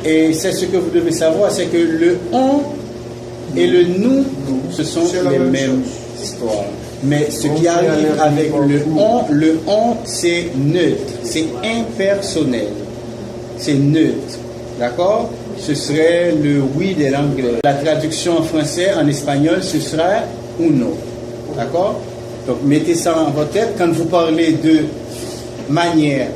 et c'est ce que vous devez savoir, c'est que le on et le nous, ce sont les mêmes histoires. Mais ce qui arrive avec le on, c'est neutre, c'est impersonnel, c'est neutre, d'accord? Ce serait le oui de l'anglais. La traduction en français, en espagnol, ce sera uno, d'accord? Donc mettez ça en votre tête quand vous parlez de manière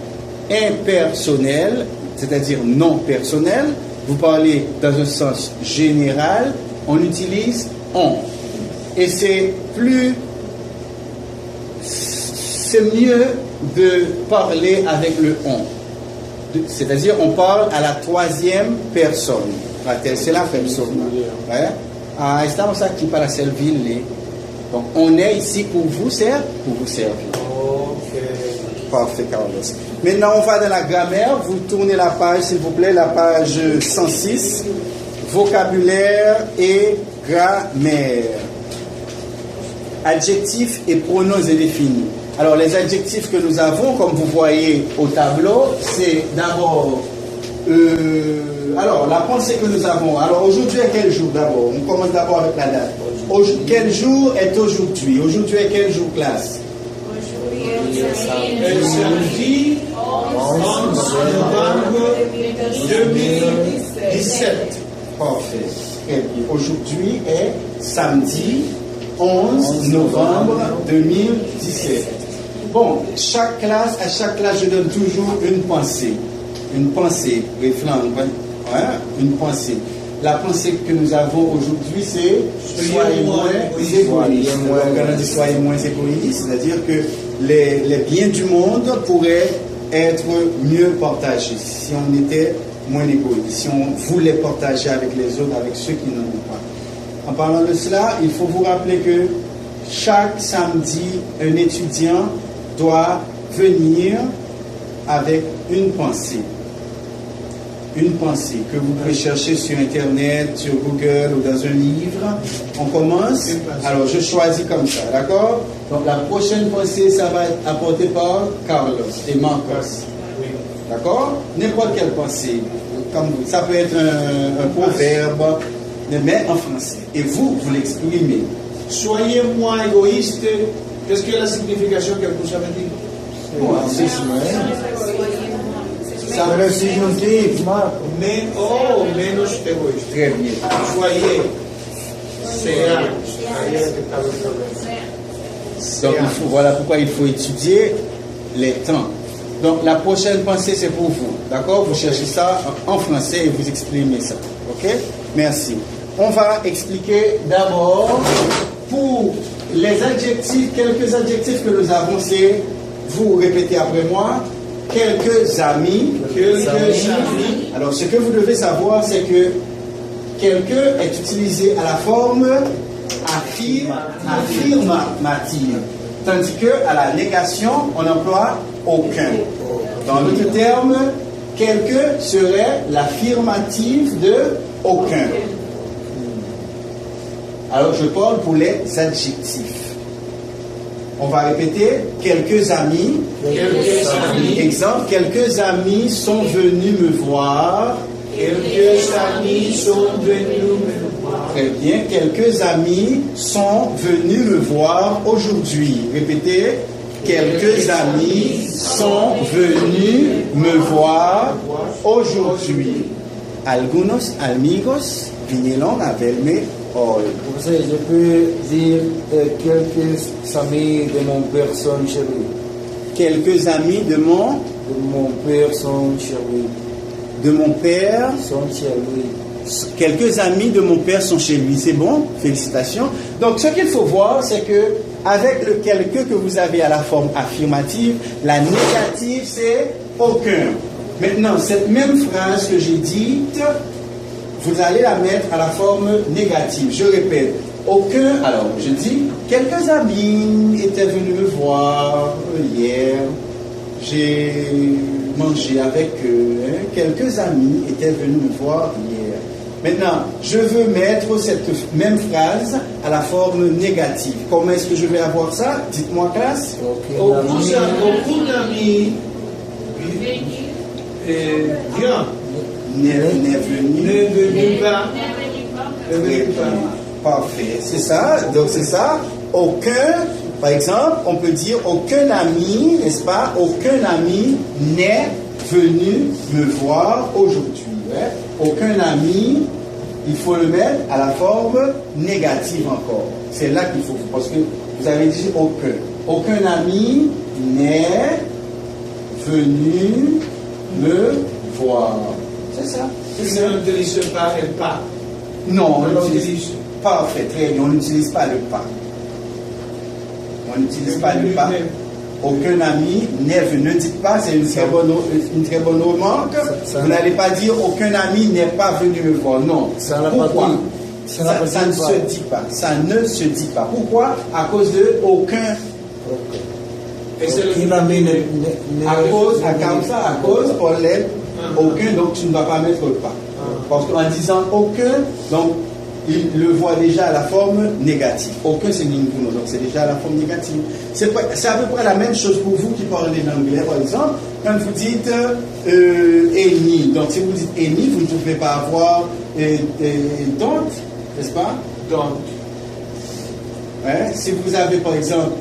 impersonnelle, c'est-à-dire non personnelle, vous parlez dans un sens général, on utilise on. Et c'est mieux de parler avec le on. C'est-à-dire, on parle à la troisième personne. La tercera persona. Estamos aquí para servirle. Donc, on est ici pour vous servir. Parfait, Carlos. Maintenant, on va dans la grammaire. Vous tournez la page, s'il vous plaît, la page 106. Vocabulaire et grammaire. Adjectifs et pronoms indéfinis. Alors, les adjectifs que nous avons, comme vous voyez au tableau, c'est d'abord... alors, la pensée que nous avons. Alors, aujourd'hui est quel jour d'abord? On commence d'abord avec la date. Quel jour est aujourd'hui? Aujourd'hui est quel jour, classe? Samedi 11 novembre 2017. Parfait. Aujourd'hui est samedi 11 novembre 2017. Bon, à chaque classe, je donne toujours une pensée. Une pensée, une pensée. La pensée que nous avons aujourd'hui, c'est soyez moins égoïstes. Soyez moins égoïstes, c'est-à-dire que les biens du monde pourraient être mieux partagés si on était moins égoïste, si on voulait partager avec les autres, avec ceux qui n'en ont pas. En parlant de cela, il faut vous rappeler que chaque samedi, un étudiant doit venir avec une pensée. Une pensée que vous pouvez chercher sur Internet, sur Google ou dans un livre. On commence. Alors, je choisis comme ça, d'accord? Donc, la prochaine pensée, ça va être apportée par Carlos et Marcos. D'accord? N'importe quelle pensée. Comme ça peut être un proverbe, mais en français. Et vous l'exprimez. Soyez moins égoïste. Qu'est-ce que la signification que vous avez dit? Menos égoïste. Très bien. Soyez. Donc, voilà pourquoi il faut étudier les temps. Donc, la prochaine pensée, c'est pour vous. D'accord? Vous cherchez ça en français et vous exprimez ça. Ok? Merci. On va expliquer d'abord pour les adjectifs, quelques adjectifs que nous avons, c'est, vous répétez après moi, quelques amis. Alors, ce que vous devez savoir, c'est que quelques est utilisé à la forme affirmative, tandis que à la négation, on emploie aucun. Dans l'autre terme, quelques serait l'affirmative de aucun. Alors, je parle pour les adjectifs. On va répéter, quelques amis. Exemple, quelques amis sont venus me voir. Quelques amis sont venus me voir. Très bien, quelques amis sont venus me voir aujourd'hui. Répétez, quelques amis sont venus me voir aujourd'hui. Algunos amigos vinieron a verme hoy. Je peux dire quelques amis de mon père sont chez lui. Quelques amis de mon père sont chez lui. De mon père sont chez lui. Quelques amis de mon père sont chez lui. C'est bon? Félicitations. Donc, ce qu'il faut voir, c'est que avec le quelques que vous avez à la forme affirmative, la négative, c'est aucun. Maintenant, cette même phrase que j'ai dite, vous allez la mettre à la forme négative. Je répète, aucun. Alors, je dis, quelques amis étaient venus me voir hier. J'ai mangé avec eux. Quelques amis étaient venus me voir hier. Maintenant, je veux mettre cette même phrase à la forme négative. Comment est-ce que je vais avoir ça? Dites-moi, classe. Beaucoup d'amis viennent. n'est venu. Ne venu pas. Ne Très venu bien. pas. Parfait. C'est ça. Donc c'est ça. Aucun, par exemple, on peut dire aucun ami, n'est-ce pas? Aucun ami n'est venu me voir aujourd'hui. Hein? Aucun ami, il faut le mettre à la forme négative encore. C'est là qu'il faut, parce que vous avez dit aucun. Aucun ami n'est venu me voir. C'est ça. Si on n'utilise pas le pas. Non, On on l'utilise. utilise. Parfait, très bien. On n'utilise pas le pas. On n'utilise pas le pas. Aucun ami n'est venu. Ne dites pas, c'est une très bonne remarque. Ça- Vous n'allez pas dire aucun ami n'est pas venu me voir. Non. Ça n'a pas Pourquoi? dit. Ça n'a pas Ça dit ne pas. se dit pas. Ça ne se dit pas. Pourquoi? À cause de aucun. Et c'est le Aucun ami n'est À cause, à cause, on l'aide. Aucun, donc tu ne dois pas mettre le pas. Parce qu'en disant aucun, donc il le voit déjà à la forme négative. Aucun, c'est ninguno, donc c'est déjà à la forme négative. C'est à peu près la même chose pour vous qui parlez l'anglais, par exemple. Quand vous dites any, donc si vous dites any, vous ne pouvez pas avoir don't, n'est-ce pas? donc. Hein? Si vous avez par exemple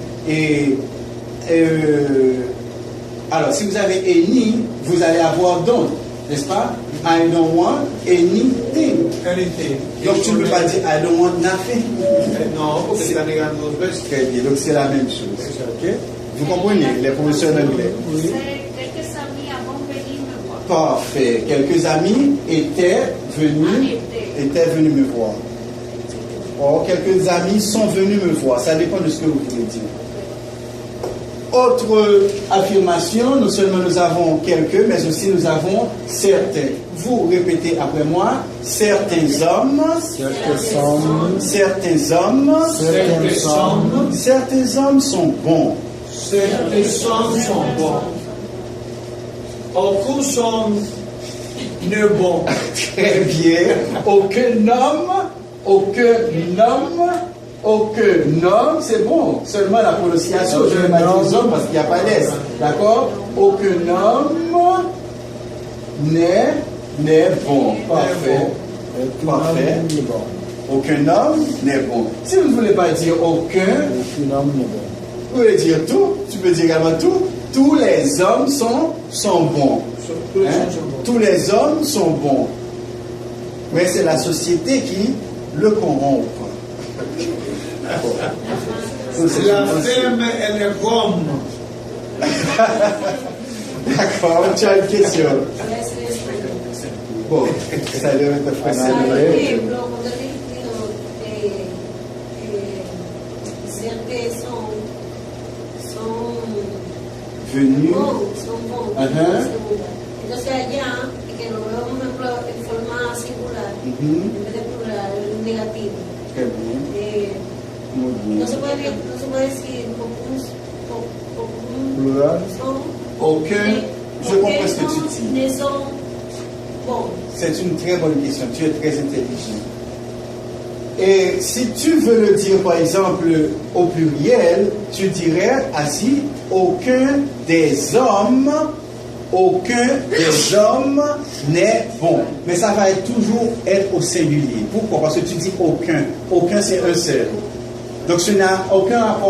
alors si vous avez any, vous allez avoir don't, n'est-ce pas? I don't want anything. Anything. Donc tu ne peux pas dire I don't want nothing. Non, parce que c'est négatif deux veces. Très bien, donc c'est la même chose. Ok? Vous comprenez les professeurs d'anglais? C'est quelques amis avant de venir me voir. Parfait. Quelques amis étaient venus me voir. Or, quelques amis sont venus me voir. Ça dépend de ce que vous voulez dire. Autre affirmation, non seulement nous avons quelques, mais aussi nous avons certains. Vous répétez après moi, certains hommes, Certains hommes, certains hommes sont bons. Certains hommes sont bons. Aucun sont ne bons. Très bien. Aucun homme, c'est bon. Seulement la prononciation, je vais mettre les hommes parce qu'il n'y a pas d'S. D'accord? Aucun homme n'est bon. Parfait. Parfait. Aucun homme n'est bon. Si vous ne voulez pas dire aucun, Aucun homme n'est bon. vous pouvez dire tout. Tu peux dire également tout. Tous les hommes sont bons. Hein? Tous les hommes sont bons. Mais c'est la société qui le corrompt. Donc, c'est La une pensée. ferme, elle est bonne. D'accord, tu as une question. Bon, ça doit être Por français. ejemplo, cuando he dicho certes son Venu. bons, Ajá. entonces allá, que lo veo en forma singular, Mhm. en vez de plural, negativo. Très bien. Muy bien. No se puede decir Plural. Aucun, je comprends ce que tu dis. ne sont bons. C'est une très bonne question. Tu es très intelligent. Et si tu veux le dire, par exemple, au pluriel, tu dirais ainsi, aucun des hommes n'est bon. Mais ça va toujours être au singulier. Pourquoi? Parce que tu dis aucun. Aucun, c'est un seul. Donc, ce n'a aucun rapport